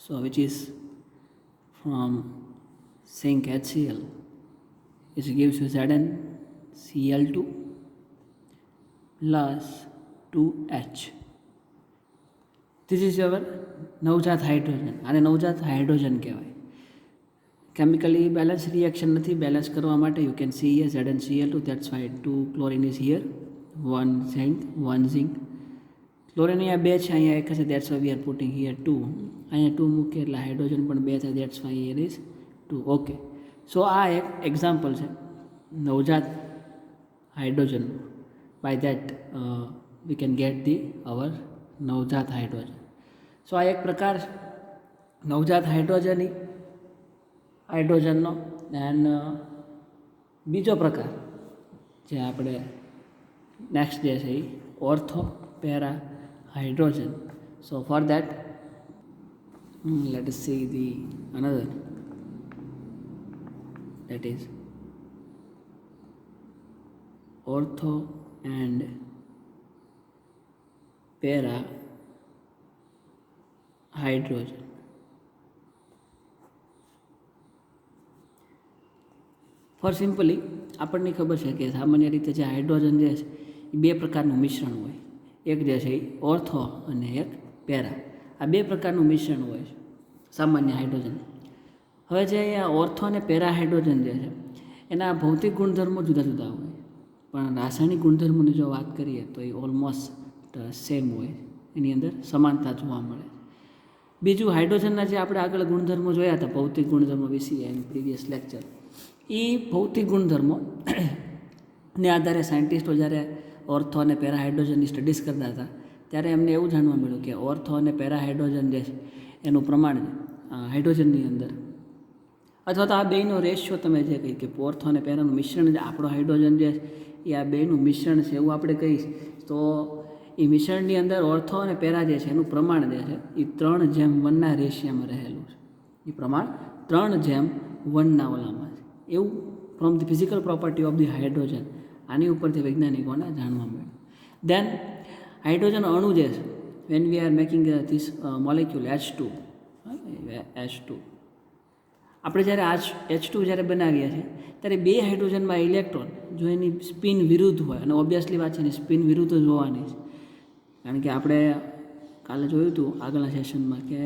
so which is from zinc HCl, which gives you ZnCl2 plus 2H. This is your નવજાત hydrogen. આને નવજાત hydrogen કહેવાય. Chemically balance reaction નથી. Balance કરવા માટે you can see here ZnCl2, that's why 2 chlorine is here, 1 zinc. Chlorine અહીંયા 2 છે, અહીંયા 1 છે, that's why we are putting here 2. અહીંયા 2 મૂકીએ એટલે હાઇડ્રોજન પણ 2 થાય, that's why here is 2. Okay, so આ એક એક્ઝામ્પલ છે નવજાત hydrogen. By that we can get our નવજાત હાઇડ્રોજન. સો આ એક પ્રકાર નવજાત હાઇડ્રોજનનો. એન્ડ બીજો પ્રકાર જે આપણે નેક્સ્ટ જે છે એ ortho para hydrogen. So for that let us see the another, that is ortho and para hydrogen. For simply આપણને ખબર છે કે સામાન્ય રીતે જે હાઇડ્રોજન જે છે એ 2 પ્રકારનું મિશ્રણ હોય. એક જે છે એ ઓર્થો અને એક પેરા. આ 2 પ્રકારનું મિશ્રણ હોય છે સામાન્ય હાઇડ્રોજન. હવે જે અહીંયા ઓર્થો અને પેરા હાઇડ્રોજન જે છે એના ભૌતિક ગુણધર્મો જુદા જુદા હોય, પણ રાસાયણિક ગુણધર્મોની જો વાત કરીએ તો એ ઓલમોસ્ટ સેમ હોય, એની અંદર સમાનતા જોવા મળે. બીજું હાઇડ્રોજનના જે આપણે આગળ ગુણધર્મો જોયા હતા, ભૌતિક ગુણધર્મો વિશે એન પ્રીવિયસ લેક્ચર, એ ભૌતિક ગુણધર્મો ને આધારે સાયન્ટિસ્ટો જ્યારે ઓર્થો અને પેરા હાઇડ્રોજનની સ્ટડીઝ કરતા હતા ત્યારે એમને એવું જાણવા મળ્યું કે ઓર્થો અને પેરા હાઇડ્રોજન જે છે એનું પ્રમાણ હાઇડ્રોજનની અંદર, અથવા તો આ બેયનો રેશિયો તમે જે કહી કે ઓર્થો અને પેરાનું મિશ્રણ જે આપણો હાઇડ્રોજન જે છે એ આ બેયનું મિશ્રણ છે એવું આપણે કહીશ તો એ મિશ્રણની અંદર ઓર્થો અને પેરા જે છે એનું પ્રમાણ જે છે એ 3:1 રેશિયામાં રહેલું છે. એ પ્રમાણ 3:1 ઓલામાં છે એવું from the physical property of the hydrogen આની ઉપરથી વૈજ્ઞાનિકોને જાણવા મળ્યું. દેન હાઇડ્રોજન અણુ જે છે when we are making this molecule H2, આપણે જ્યારે H2 જ્યારે બનાવીએ છીએ ત્યારે 2 હાઇડ્રોજનમાં ઇલેક્ટ્રોન જો એની સ્પિન વિરુદ્ધ હોય, અને ઓબ્વિયસલી વાત છે એની સ્પિન વિરુદ્ધ જોવાની છે, કારણ કે આપણે કાલે જોયું હતું આગળના સેશનમાં કે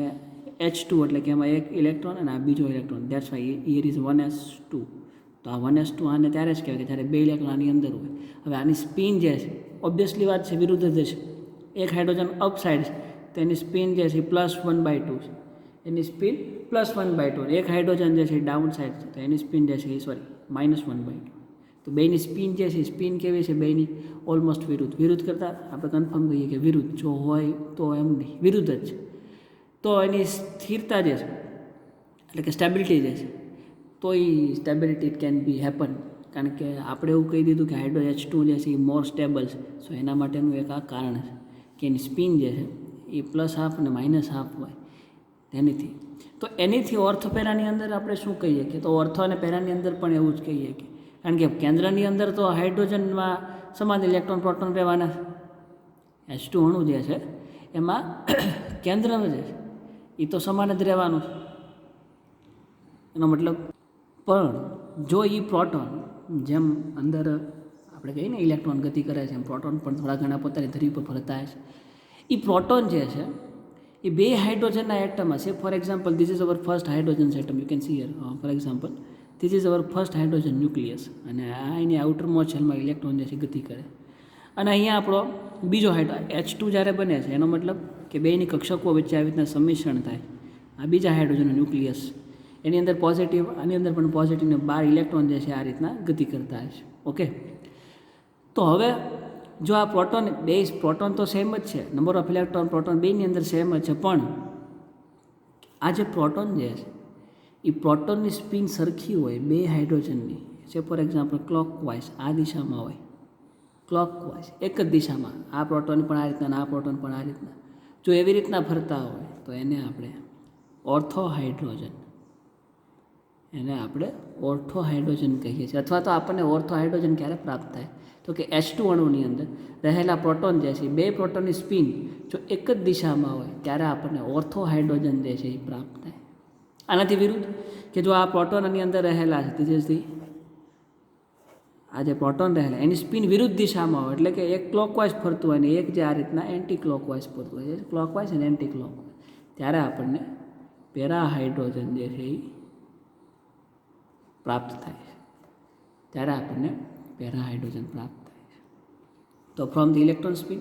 H2 એટલે કે એમાં એક ઇલેક્ટ્રોન અને આ બીજો electron, that's why here is 1s2. તો આ 1s2 આને ત્યારે જ કહેવાય કે જ્યારે 2 ઇલેક્ટ્રોન આની અંદર હોય. હવે આની સ્પિન જે છે ઓબ્વિયસલી વાત છે વિરુદ્ધ જ છે. એક હાઇડ્રોજન અપ સાઇડ છે તો એની સ્પિન જે છે +1/2 છે, એની સ્પિન +1/2. એક હાઇડ્રોજન જે છે ડાઉન સાઇડ છે તો એની સ્પિન જે છે -1/2. તો બેની સ્પિન જે છે સ્પિન કેવી છે બેની ઓલમોસ્ટ વિરુદ્ધ કરતાં આપણે કન્ફર્મ કહીએ કે વિરુદ્ધ જો હોય તો એમ નહીં, વિરુદ્ધ જ છે. તો એની સ્થિરતા જે છે એટલે કે સ્ટેબિલિટી જે છે તો એ stability it can be happen, કારણ કે આપણે એવું કહી દીધું કે હાઇડ્રો H2 જે છે એ મોર સ્ટેબલ છે. સો એના માટેનું એક આ કારણ છે કે એની સ્પિન જે છે એ +½ અને -½ હોય એનીથી. તો એનીથી ઓર્થોપેરાની અંદર આપણે શું કહીએ કે તો ઓર્થો અને પેરાની અંદર પણ એવું જ કહીએ કે કારણ કે કેન્દ્રની અંદર તો હાઇડ્રોજનમાં સમાન ઇલેક્ટ્રોન પ્રોટોન રહેવાના છે. H2 અણુ જે છે એમાં કેન્દ્રમાં જે છે એ તો સમાન જ રહેવાનું છે. એનો મતલબ પણ જો એ પ્રોટોન જેમ અંદર આપણે કહીએ ને ઇલેક્ટ્રોન ગતિ કરે છે એમ પ્રોટોન પણ થોડા ઘણા પોતાની ધરી પર ફરતા છે. એ પ્રોટોન જે છે એ 2 હાઇડ્રોજનના એટમમાં છે. For example this is hour first hydrogen atom, you can see here. For example this is hour first hydrogen nucleus, અને આ એની આઉટર મોસ્ટ શેલમાં ઇલેક્ટ્રોન જે છે ગતિ કરે. અને અહીંયા આપણો બીજો H2 જ્યારે બને છે એનો મતલબ કે બેની કક્ષકો વચ્ચે આવી રીતના સંમિશ્રણ થાય. આ બીજા હાઇડ્રોજનનો ન્યુક્લિયસ, એની અંદર પોઝિટિવ, આની અંદર પણ પોઝિટિવ ને 12 ઇલેક્ટ્રોન જે છે આ રીતના ગતિ કરતા હોય છે. ઓકે, તો હવે જો આ પ્રોટોન તો સેમ જ છે, નંબર ઓફ ઇલેક્ટ્રોન પ્રોટોન બેની અંદર સેમ જ છે, પણ આ જે પ્રોટોન જે છે એ પ્રોટોનની સ્પિન સરખી હોય 2 હાઇડ્રોજનની છે. ફોર એક્ઝામ્પલ ક્લોકવાઇઝ આ દિશામાં હોય, ક્લોકવાઇઝ એક જ દિશામાં, આ પ્રોટોન પણ આ રીતના, આ પ્રોટોન પણ આ રીતના જો એવી રીતના ફરતા હોય તો એને આપણે ઓર્થો હાઇડ્રોજન એને આપણે ઓર્થો હાઇડ્રોજન કહીએ છીએ. અથવા તો આપણને ઓર્થો હાઇડ્રોજન ક્યારે પ્રાપ્ત થાય તો કે H2 અણુની અંદર રહેલા પ્રોટોન જે છે, બે પ્રોટોનની સ્પિન જો એક જ દિશામાં હોય ત્યારે આપણને ઓર્થો હાઇડ્રોજન જે છે એ પ્રાપ્ત થાય. આનાથી વિરુદ્ધ કે જો આ પ્રોટોનની અંદર રહેલા છે તેજસથી આ જે પ્રોટોન રહેલા એની સ્પિન વિરુદ્ધ દિશામાં હોય, એટલે કે એક ક્લોકવાઇઝ ફરતું હોય ને એક જે આ રીતના એન્ટી ક્લોકવાઇઝ ફરતું હોય, ક્લોકવાઇઝ અને એન્ટી ક્લોકવાઇઝ, ત્યારે આપણને પેરા હાઇડ્રોજન જે છે એ પ્રાપ્ત થાય છે. ત્યારે આપણને પેરા હાઇડ્રોજન પ્રાપ્ત થાય છે. તો from the electron spin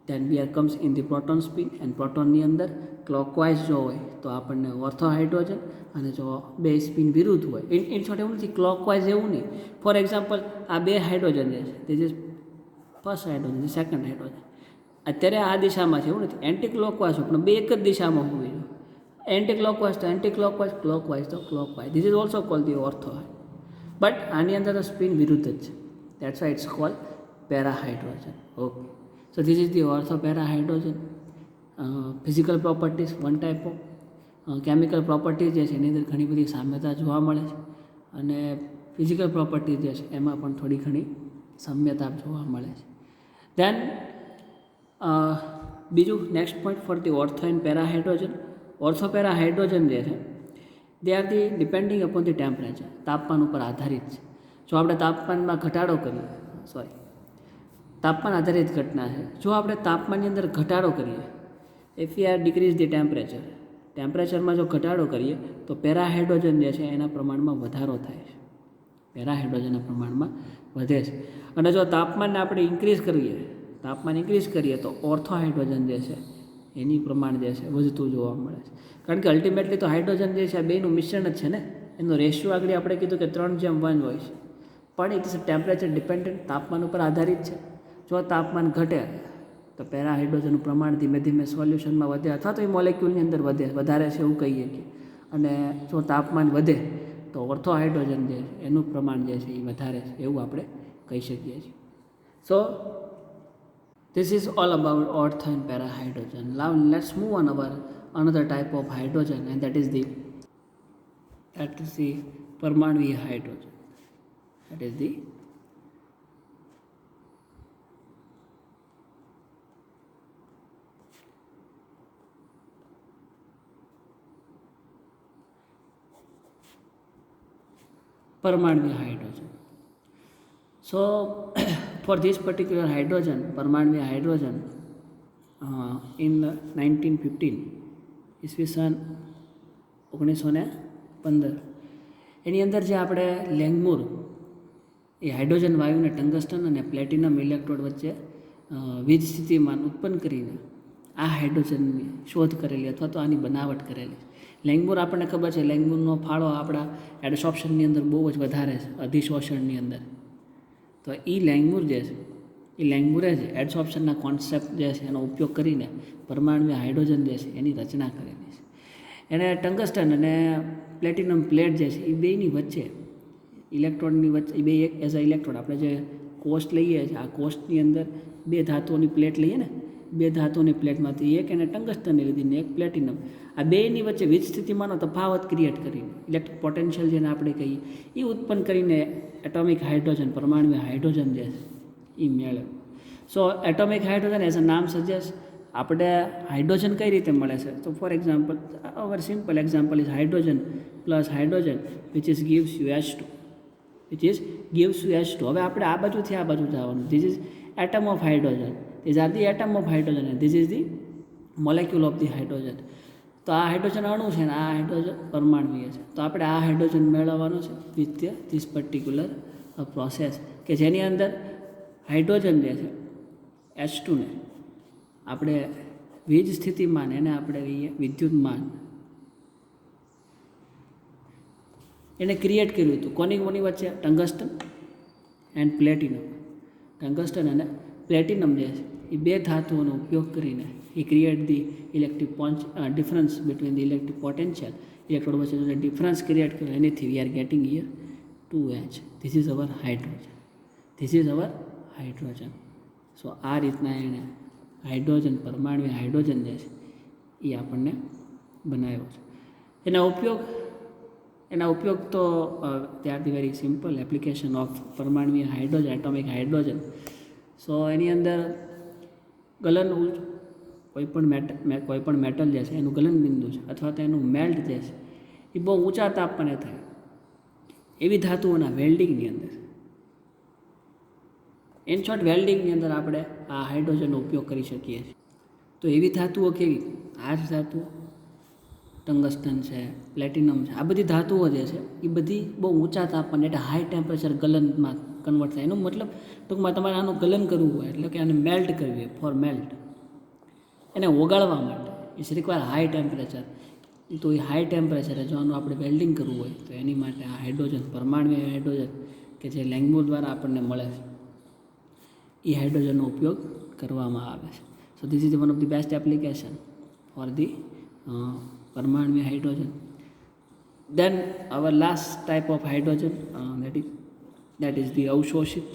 then BR comes in the proton spin, and પ્રોટોનની અંદર ક્લોકવાઇઝ જો હોય તો આપણને ઓર્થો હાઇડ્રોજન, અને જો બે સ્પિન વિરુદ્ધ હોય ઇન શોર્ટ એવું નથી, ક્લોકવાઇઝ એવું નહીં. ફોર એક્ઝામ્પલ આ બે હાઇડ્રોજન જે છે તે જે ફર્સ્ટ હાઇડ્રોજન, સેકન્ડ હાઇડ્રોજન અત્યારે આ દિશામાં છે એવું નથી, એન્ટી ક્લોકવાઇઝ હોય પણ બે એક જ દિશામાં હોવી જોઈએ. એન્ટી ક્લોકવાઇઝ તો એન્ટી ક્લોકવાઇઝ, ક્લોકવાઇઝ તો clockwise. This is also called the ortho. But આની અંદર તો સ્પિન વિરુદ્ધ જ છે. That's why it's called para hydrogen. Okay, so this is the ortho para hydrogen. Physical properties one type of, chemical properties જે છે એની અંદર ઘણી બધી સામ્યતા જોવા મળે છે, અને ફિઝિકલ પ્રોપર્ટીઝ જે છે એમાં પણ થોડી ઘણી સામ્યતા જોવા મળે છે. ધેન બીજું next point for the ortho and para hydrogen. Ortho para hydrogen જે છે દે are the depending upon the temperature, તાપમાન ઉપર આધારિત છે. જો આપણે તાપમાનમાં ઘટાડો કરીએ, તાપમાન આધારિત ઘટના છે. જો આપણે તાપમાનની અંદર ઘટાડો કરીએ, if we are decrease the ટેમ્પરેચરમાં જો ઘટાડો કરીએ તો પેરા હાઇડ્રોજન જે છે એના પ્રમાણમાં વધારો થાય છે, પેરા હાઇડ્રોજનના પ્રમાણમાં વધે છે. અને જો તાપમાનને આપણે ઇન્ક્રીઝ કરીએ તો ઓર્થો હાઇડ્રોજન જે છે એની પ્રમાણ જે છે વધતું જોવા મળે છે. કારણ કે અલ્ટિમેટલી તો હાઇડ્રોજન જે છે આ બેનું મિશ્રણ જ છે ને, એનો રેશિયો આગળ આપણે કીધું કે 3:1 હોય છે, પણ ઇટ ઇઝ ટેમ્પરેચર ડિપેન્ડન્ટ, તાપમાન ઉપર આધારિત છે. જો તાપમાન ઘટે તો પેરા હાઇડ્રોજનનું પ્રમાણ ધીમે ધીમે સોલ્યુશનમાં વધે, અથવા તો એ મોલેક્યુલની અંદર વધારે છે એવું કહીએ કે. અને જો તાપમાન વધે તો ઓર્થો હાઇડ્રોજન જે છે એનું પ્રમાણ જે છે એ વધારે છે એવું આપણે કહી શકીએ છીએ. સો this is all about ortho and para hydrogen. Now let's move on our another type of hydrogen, and that is the Parmanviya hydrogen. That is the Parmanviya hydrogen. So for this particular hydrogen, Parmanviya hydrogen, in 1915, ઈસવીસન 1915, એની અંદર જે આપણે લેંગમુર એ hydrogen વાયુને tungsten અને platinum electrode વચ્ચે વીજ સ્થિતિમાન ઉત્પન્ન કરીને આ હાઇડ્રોજનની શોધ કરેલી અથવા તો આની બનાવટ કરેલી. લેંગમુર આપણને ખબર છે, લેંગમુરનો ફાળો આપણા એડસોપ્શનની અંદર બહુ જ વધારે છે, અધિશોષણની અંદર. તો એ લેંગમુર જે છે એ લેંગમુરે જ એડસોપ્શનના કોન્સેપ્ટ જે છે એનો ઉપયોગ કરીને પરમાણ્વીય હાઇડ્રોજન જે છે એની રચના કરેલી છે. એને ટંગસ્ટન અને પ્લેટિનમ પ્લેટ જે છે એ બેની વચ્ચે ઇલેક્ટ્રોડની વચ્ચે, એ બે એક એઝ અ ઇલેક્ટ્રોડ, આપણે જે કોસ્ટ લઈએ છીએ આ કોસ્ટની અંદર બે ધાતુઓની પ્લેટ લઈએ ને, બે ધાતુઓની પ્લેટમાંથી એક એને ટંગસ્ટનની લીધી ને એક પ્લેટિનમ, આ બેની વચ્ચે વીજ સ્થિતિમાંનો તફાવત ક્રિએટ કરીને ઇલેક્ટ્રિક પોટેન્શિયલ જેને આપણે કહીએ એ ઉત્પન્ન કરીને એટોમિક હાઇડ્રોજન, પરમાણ્વીય હાઇડ્રોજન જે છે એ મેળવે. So atomic hydrogen as a નામ સજેસ્ટ, આપણે હાઇડ્રોજન કઈ રીતે મળે છે? તો for example, our simple example is hydrogen plus hydrogen which is gives you H2. હવે આપણે આ બાજુથી આ બાજુ જવાનું. This is atom of hydrogen, these are the atom of hydrogen, and this is the molecule of the hydrogen. તો આ hydrogen અણુ છે ને આ હાઇડ્રોજન પરમાણ્વીય છે. તો આપણે આ હાઇડ્રોજન મેળવવાનું છે વિથ ધીસ પર્ટિક્યુલર પ્રોસેસ, કે જેની અંદર હાઇડ્રોજન જે છે H2 ને આપણે વીજ સ્થિતિમાન, એને આપણે કહીએ વિદ્યુતમાન, એને ક્રિએટ કર્યું હતું. કોની વચ્ચે? Tungsten and platinum. ટંગસ્ટન અને પ્લેટિનમ જે છે એ બે ધાતુઓનો ઉપયોગ કરીને એ create the electric difference between the electric potential, electrode વચ્ચે જે ડિફરન્સ ક્રિએટ કર્યો એનીથી we are getting here 2H. This is our hydrogen. So આ રીતના એણે હાઇડ્રોજન, પરમાણ્વીય હાઇડ્રોજન જે છે એ આપણને બનાવ્યો છે. એના ઉપયોગ એના ઉપયોગ તો they are the very simple application of પરમાણ્વીય હાઇડ્રોજન, એટોમિક હાઇડ્રોજન. સો એની અંદર ગલન કોઈ પણ મેટલ જે છે એનું ગલન બિંદુ છે અથવા તો એનું મેલ્ટ જે છે એ બહુ ઊંચા તાપમાને થાય એવી ધાતુઓના વેલ્ડિંગની અંદર, ઇન શોર્ટ વેલ્ડિંગની અંદર આપણે આ હાઇડ્રોજનનો ઉપયોગ કરી શકીએ છીએ. તો એવી ધાતુઓ કેવી? આ જ ધાતુઓ ટંગસ્ટન છે, પ્લેટિનમ છે, આ બધી ધાતુઓ જે છે એ બધી બહુ ઊંચા તાપમાન એટલે હાઈ ટેમ્પરેચર ગલનમાં કન્વર્ટ થાય. એનો મતલબ ટૂંકમાં તમારે આનું ગલન કરવું હોય એટલે કે આને મેલ્ટ કરવી હોય, ફોર મેલ્ટ, એને ઓગાળવા માટે ઇટ્સ રિક્વાયર હાઈ ટેમ્પરેચર. તો એ હાઈ ટેમ્પરેચરે જો આનું આપણે વેલ્ડિંગ કરવું હોય તો એની માટે આ હાઇડ્રોજન, પરમાણ્વીય હાઇડ્રોજન કે જે લેંગ્મો દ્વારા આપણને મળે છે એ હાઇડ્રોજનનો ઉપયોગ કરવામાં આવે છે. So this is one of the best application for the પરમાણ્વીય hydrogen. Then our last type of hydrogen, that is the અવશોષિત.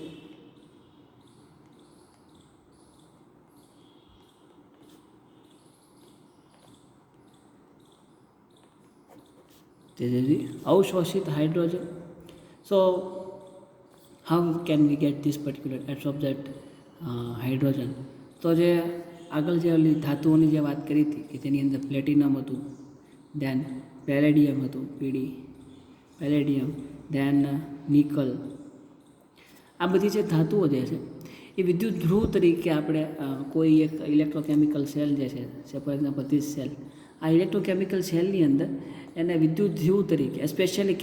This is the અવશોષિત hydrogen. So how can we get this particular absorbed hydrogen? તો જે આગળ જે ઓલી ધાતુઓની જે વાત કરી હતી કે તેની અંદર પ્લેટિનમ હતું, દેન પેલેડિયમ હતું, પેલેડિયમ, દેન નિકલ, આ બધી જે ધાતુઓ જે છે એ વિદ્યુત ધ્રુવ તરીકે આપણે કોઈ એક ઇલેક્ટ્રોકેમિકલ સેલ જે છે ફોર એક્ઝામ્પલ ધીસ સેલ, આ ઇલેક્ટ્રોકેમિકલ સેલની અંદર એને વિદ્યુત ધ્રુવ તરીકે સ્પેશિયલી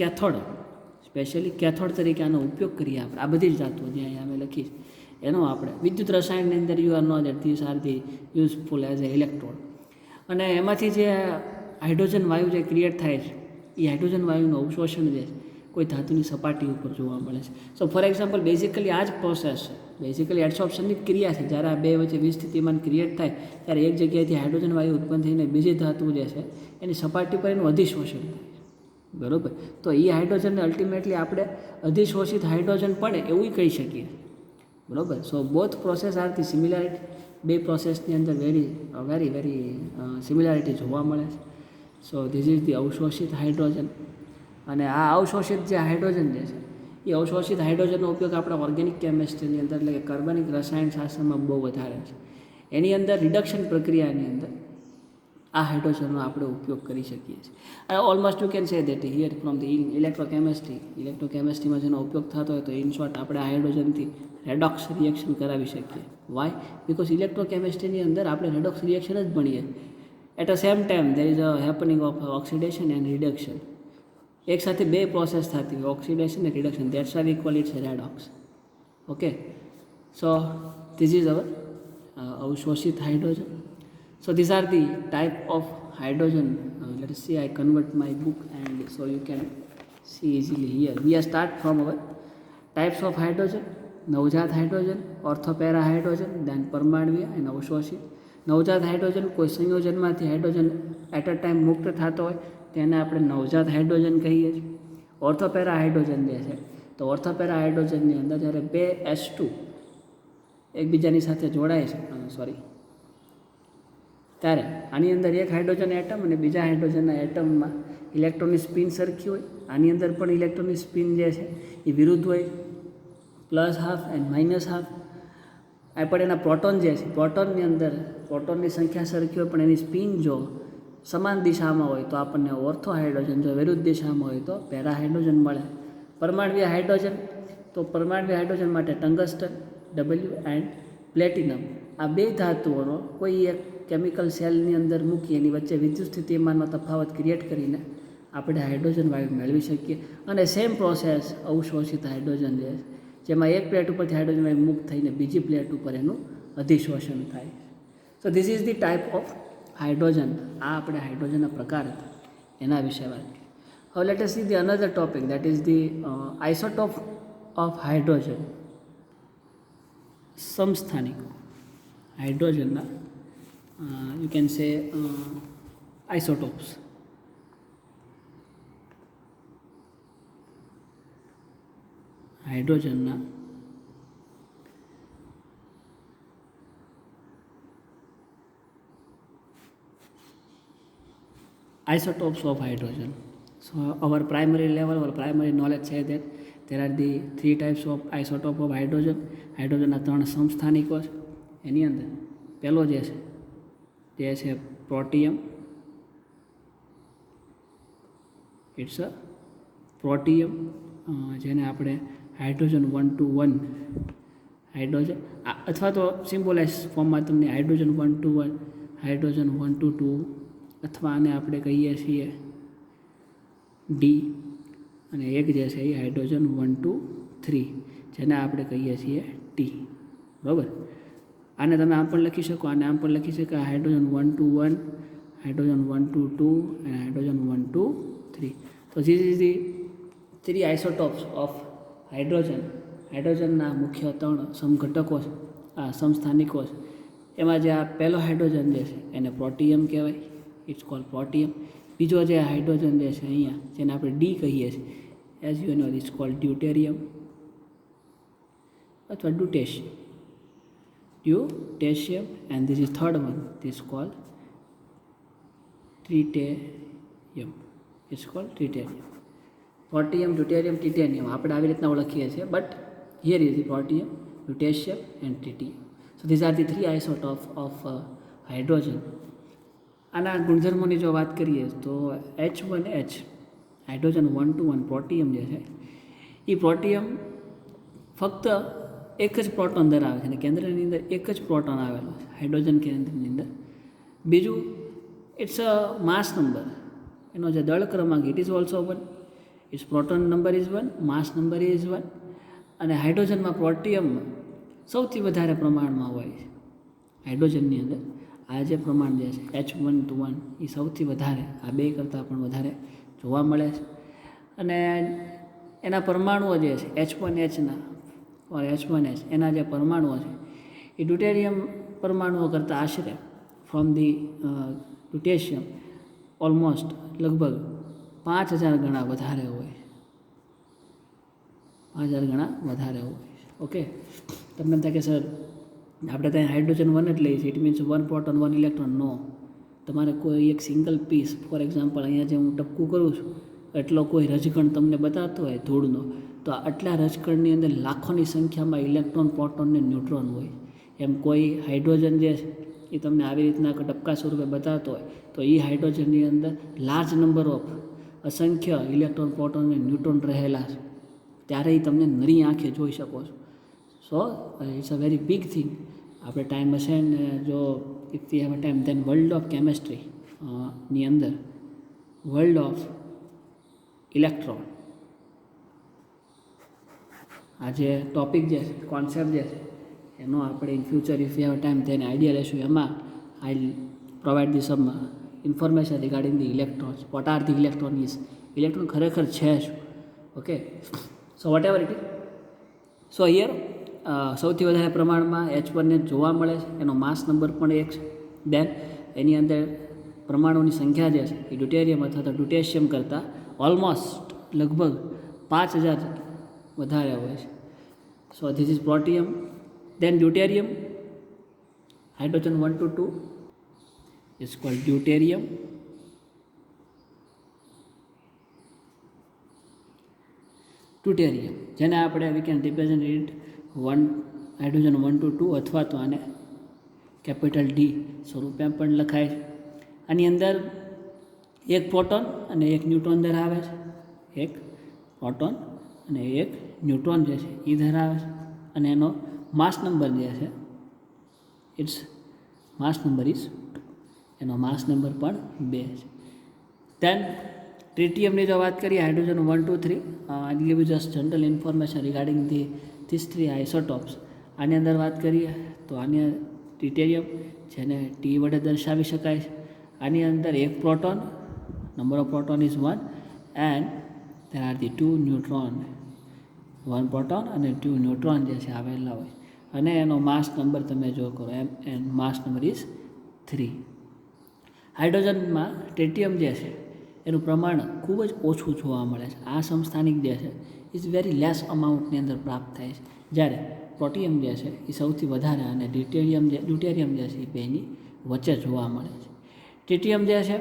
કેથોડ તરીકે આનો ઉપયોગ કરીએ આપણે. આ બધી જ ધાતુઓ જે અહીંયા અમે લખી એનો આપણે વિદ્યુત રસાયણની અંદર you are know that these are the useful as a electrode. અને એમાંથી જે હાઇડ્રોજન વાયુ જે ક્રિએટ થાય છે એ હાઇડ્રોજન વાયુનું અવશોષણ જે છે કોઈ ધાતુની સપાટી ઉપર જોવા મળે છે. સો ફોર એક્ઝામ્પલ બેઝિકલી આ જ પ્રોસેસ છે, બેઝિકલી એડસોર્પ્શનની ક્રિયા છે. જ્યારે આ બે વચ્ચે વિસ્થિતિમાન ક્રિએટ થાય ત્યારે એક જગ્યાએથી હાઇડ્રોજન વાયુ ઉત્પન્ન થઈને બીજી ધાતુ જે છે એની સપાટી પર એનું અધિશોષણ થાય, બરાબર. તો એ હાઇડ્રોજનને અલ્ટિમેટલી આપણે અધિશોષિત હાઇડ્રોજન પડે એવું કહી શકીએ, બરાબર. So both process are the similarity, બે પ્રોસેસની અંદર વેરી સિમિલારિટી જોવા મળે છે. સો ધીસ ઇઝ ધી અવશોષિત હાઇડ્રોજન. અને આ અવશોષિત જે હાઇડ્રોજન જે છે એ અવશોષિત હાઇડ્રોજનનો ઉપયોગ આપણે ઓર્ગેનિક કેમિસ્ટ્રીની અંદર એટલે કે કાર્બનિક રસાયણશાસ્ત્રમાં બહુ વધારે છે. એની અંદર રિડક્શન પ્રક્રિયાની અંદર આ હાઇડ્રોજનનો આપણે ઉપયોગ કરી શકીએ છીએ. Almost you can say that here from the ઇલેક્ટ્રોકેમિસ્ટ્રીમાં જેનો ઉપયોગ થતો હોય તો ઇન શોર્ટ આપણે આ હાઇડ્રોજનથી રેડોક્સ રિએક્શન કરાવી શકીએ. વાય? બિકોઝ ઇલેક્ટ્રોકેમિસ્ટ્રીની અંદર આપણે રેડોક્સ રિએક્શન જ ભણીએ. At a same time there is a happening of oxidation and reduction. એક સાથે બે પ્રોસેસ થતી હોય, ઓક્સિડેશન અને reduction. That's why we call it's redox. Okay, so this is our અવશોષિત hydrogen. So these are the type of hydrogen. Let us see, I convert my book and so you can see easily here. We are start from our types of hydrogen. નવજાત hydrogen, ઓર્થોપેરા hydrogen, દેન પરમાણ્વીય અને અવશોષિત. નવજાત hydrogen કોઈ સંયોજનમાંથી hydrogen at a time મુક્ત થતો હોય તેને આપણે નવજાત હાઇડ્રોજન કહીએ છીએ. ઓર્થોપેરા હાઇડ્રોજન જે છે તો ઓર્થોપેરા હાઇડ્રોજનની અંદર જ્યારે બે H2 એકબીજાની સાથે જોડાય છે, ત્યારે આની અંદર એક હાઇડ્રોજન એટમ અને બીજા હાઇડ્રોજનના એટમમાં ઇલેક્ટ્રોનની સ્પિન સરખી હોય. આની અંદર પણ ઇલેક્ટ્રોનની સ્પિન જે છે એ વિરુદ્ધ હોય, +½ એન્ડ -½ આ પણ એના પ્રોટોન જે છે, પ્રોટોનની અંદર પ્રોટોનની સંખ્યા સરખી હોય પણ એની સ્પિન જો સમાન દિશામાં હોય તો આપણને ઓર્થો હાઇડ્રોજન, જો વિરુદ્ધ દિશામાં હોય તો પેરા હાઇડ્રોજન મળે. પરમાણ્વીય હાઇડ્રોજન, તો પરમાણ્વીય હાઇડ્રોજન માટે ટંગસ્ટન W એન્ડ પ્લેટિનમ આ બે ધાતુઓનો કોઈ એક કેમિકલ સેલની અંદર મૂકી એની વચ્ચે વિદ્યુત સ્થિતિમાનમાં તફાવત ક્રિએટ કરીને આપણે હાઇડ્રોજન વાયુ મેળવી શકીએ. અને સેમ પ્રોસેસ અવશોષિત હાઇડ્રોજન જે જેમાં એક પ્લેટ ઉપરથી હાઇડ્રોજન વાયુ મુક્ત થઈને બીજી પ્લેટ ઉપર એનું અધિશોષણ થાય. સો this is the type of hydrogen. આ આપણે હાઇડ્રોજનના પ્રકાર હતા એના વિશે વાત કરી. હવે let us see the another topic, that is the isotope of hydrogen. સમસ્થાનિકો હાઇડ્રોજનના you can say isotopes. હાઇડ્રોજનના isotopes of hydrogen. So our primary level or primary knowledge છે that there are the 3 types of isotope of hydrogen. હાઇડ્રોજનના 3 સમસ્થાનિકો છે. એની અંદર પહેલો જે છે પ્રોટિયમ. It's a પ્રોટિયમ, જેને આપણે હાઇડ્રોજન 1 હાઇડ્રોજન અથવા તો સિમ્બોલાઇઝ ફોર્મમાં તમને હાઇડ્રોજન 1 હાઇડ્રોજન 1 અથવા આને આપણે કહીએ છીએ ડી, અને એક જે છે એ હાઇડ્રોજન 1 જેને આપણે કહીએ છીએ ટી. બરાબર. આને તમે આમ પણ લખી શકો, આને આમ પણ લખી શકો, હાઇડ્રોજન 1 હાઇડ્રોજન 1 અને હાઇડ્રોજન 1 3. તો this is the 3 isotopes of hydrogen. હાઇડ્રોજનના મુખ્ય 3 સમઘટકો છે, સમસ્થાનિકો છે. એમાં જે આ પહેલો હાઇડ્રોજન જે છે એને પ્રોટિયમ કહેવાય, ઇટ્સ કોલ્ડ પ્રોટિયમ. બીજો જે હાઇડ્રોજન જે છે અહીંયા, જેને આપણે ડી કહીએ છીએ, as you know it's called deuterium અથવા deuterium. And this is third one, this called tritium. It's called tritium. Protium, deuterium, titanium આપણે આવી રીતના ઓળખીએ છીએ, but here is the protium, deuterium and tritium. So these are the 3 isotope of hydrogen. આના ગુણધર્મોની જો વાત કરીએ તો H1H હાઇડ્રોજન 1 પ્રોટિયમ જે છે એ પ્રોટિયમ ફક્ત એક જ પ્રોટોન ધરાવે છે, અને કેન્દ્રની અંદર એક જ પ્રોટોન આવેલો છે હાઇડ્રોજન કેન્દ્રની અંદર. બીજું, ઇટ્સ અ માસ નંબર, એનો જે દળ ક્રમાંક it is also 1. It's proton number is 1, mass number is 1. અને હાઇડ્રોજનમાં પ્રોટિયમમાં સૌથી વધારે પ્રમાણમાં હોય છે. હાઇડ્રોજનની અંદર આ જે પ્રમાણ જે છે H1 એ સૌથી વધારે, આ બે કરતાં પણ વધારે જોવા મળે છે. અને એના પરમાણુઓ જે છે H1Hના ઓર H1H એના જે પરમાણુઓ છે એ ડ્યુટેરિયમ પરમાણુઓ કરતાં આશરે ફ્રોમ ધી ડ્યુટેશિયમ ઓલમોસ્ટ લગભગ 5000 ગણા વધારે હોય. 5000 ગણા વધારે હોય. ઓકે. તમને એમ થાય કે સર આપણે ત્યાં હાઇડ્રોજન 1 જ લઈએ છીએ, ઇટ મીન્સ 1 પ્રોટોન 1 ઇલેક્ટ્રોન. નો, તમારે કોઈ એક સિંગલ પીસ, ફોર એક્ઝામ્પલ અહીંયા જે હું ટપકું કરું છું એટલો કોઈ રજકણ તમને બતાવતો હોય ધૂળનો, તો આટલા રજકણની અંદર લાખોની સંખ્યામાં ઇલેક્ટ્રોન, પ્રોટોન ને ન્યુટ્રોન હોય. એમ કોઈ હાઇડ્રોજન જે છે એ તમને આવી રીતના ટપકા સ્વરૂપે બતાવતો હોય તો એ હાઇડ્રોજનની અંદર લાર્જ નંબર ઓફ અસંખ્ય ઇલેક્ટ્રોન, પ્રોટોન અને ન્યુટ્રોન રહેલા છે. ત્યારે એ તમને નરી આંખે જોઈ શકો છો. So it's a very big thing. આપણે ટાઈમ હશે ને, જો if we have a time, then world of chemistry ની અંદર વર્લ્ડ ઓફ ઇલેક્ટ્રોન, આ જે ટોપિક જે છે, કોન્સેપ્ટ જે છે, એનો આપણે in future if you have time તેને આઈડિયા લેશું. એમાં I provide the some information regarding the electrons. What are the electron is, electron ખરેખર છે શું. Okay. So whatever it is. So here સૌથી વધારે પ્રમાણમાં H1 જોવા મળે છે, એનો માસ નંબર પણ 1 છે. દેન એની અંદર પરમાણુની સંખ્યા જે છે એ ડ્યુટેરિયમ અથવા તો ડ્યુટેશિયમ કરતાં ઓલમોસ્ટ લગભગ 5000 વધારે હોય છે. So this is protium. Then deuterium, hydrogen 1 to 2 is called deuterium. Deuterium જેને આપણે we can represent it 1 hydrogen 1 to 2 અથવા તો આને કેપિટલ ડી સ્વરૂપે પણ લખાય છે. આની અંદર એક પ્રોટોન અને એક ન્યુટ્રોન ધરાવે છે. એક પ્રોટોન અને એક ન્યુટ્રોન જે છે એ ધરાવે છે. અને એનો માસ નંબર જે છે ઇટ્સ માસ નંબર ઇઝ, એનો માસ નંબર પણ 2 છે. દેન ટ્રિટિયમની જો વાત કરીએ, hydrogen 1 to 3, I give you just general information regarding this 3 આઇસોટોપ્સ. આની અંદર વાત કરીએ તો આની ટ્રિટેરિયમ, જેને ટી વડે દર્શાવી શકાય છે. આની અંદર એક proton, number of proton is 1 and there are the 2 neutron. 1 proton અને 2 ન્યુટ્રોન જે છે આવેલા હોય. અને એનો માસ નંબર તમે જો કરો એમ માસ નંબર ઇઝ 3. હાઇડ્રોજનમાં ટ્રિટિયમ જે છે એનું પ્રમાણ ખૂબ જ ઓછું જોવા મળે છે. આ સમસ્થાનિક જે છે ઇઝ વેરી લેસ અમાઉન્ટની અંદર પ્રાપ્ત થાય છે. જ્યારે પ્રોટિયમ જે છે એ સૌથી વધારે અને ડ્યુટેરિયમ જે છે એ બેની વચ્ચે જોવા મળે છે. ટ્રિટિયમ જે છે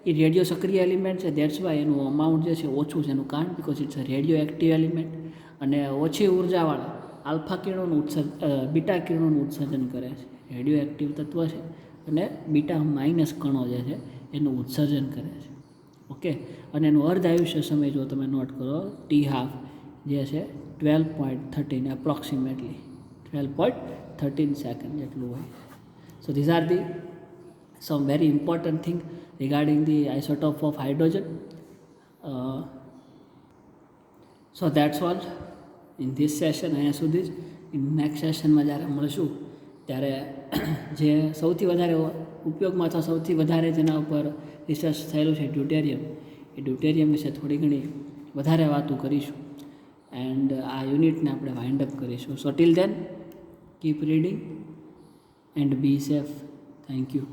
એ રેડિયો સક્રિય એલિમેન્ટ છે, દેટ્સ વાય એનું અમાઉન્ટ જે છે ઓછું છે, એનું કારણ because it's a radioactive element. અને ઓછી ઉર્જાવાળા આલ્ફા કિરણોનું બીટા કિરણોનું ઉત્સર્જન કરે છે. રેડિયો એક્ટિવ તત્વ છે અને બીટા માઇનસ કણો જે છે એનું ઉત્સર્જન કરે છે. ઓકે, અને એનું અર્ધ આયુષ્ય સમય જો તમે નોટ કરો T½ જે છે 12.13 એપ્રોક્સિમેટલી 12.13 સેકન્ડ જેટલું હોય. સો these are the some very important thing regarding the isotope of hydrogen. So that's all in this session. અહીંયા સુધી જ. ઇન નેક્સ્ટ સેશનમાં જ્યારે મળશું ત્યારે જે સૌથી વધારે ઉપયોગમાં અથવા સૌથી વધારે જેના ઉપર રિસર્ચ થયેલું છે ડ્યુટેરિયમ, એ ડ્યુટેરિયમ વિશે થોડી ઘણી વધારે વાતો કરીશું એન્ડ આ યુનિટને આપણે વાઇન્ડ અપ કરીશું. So till then keep reading and be safe. Thank you.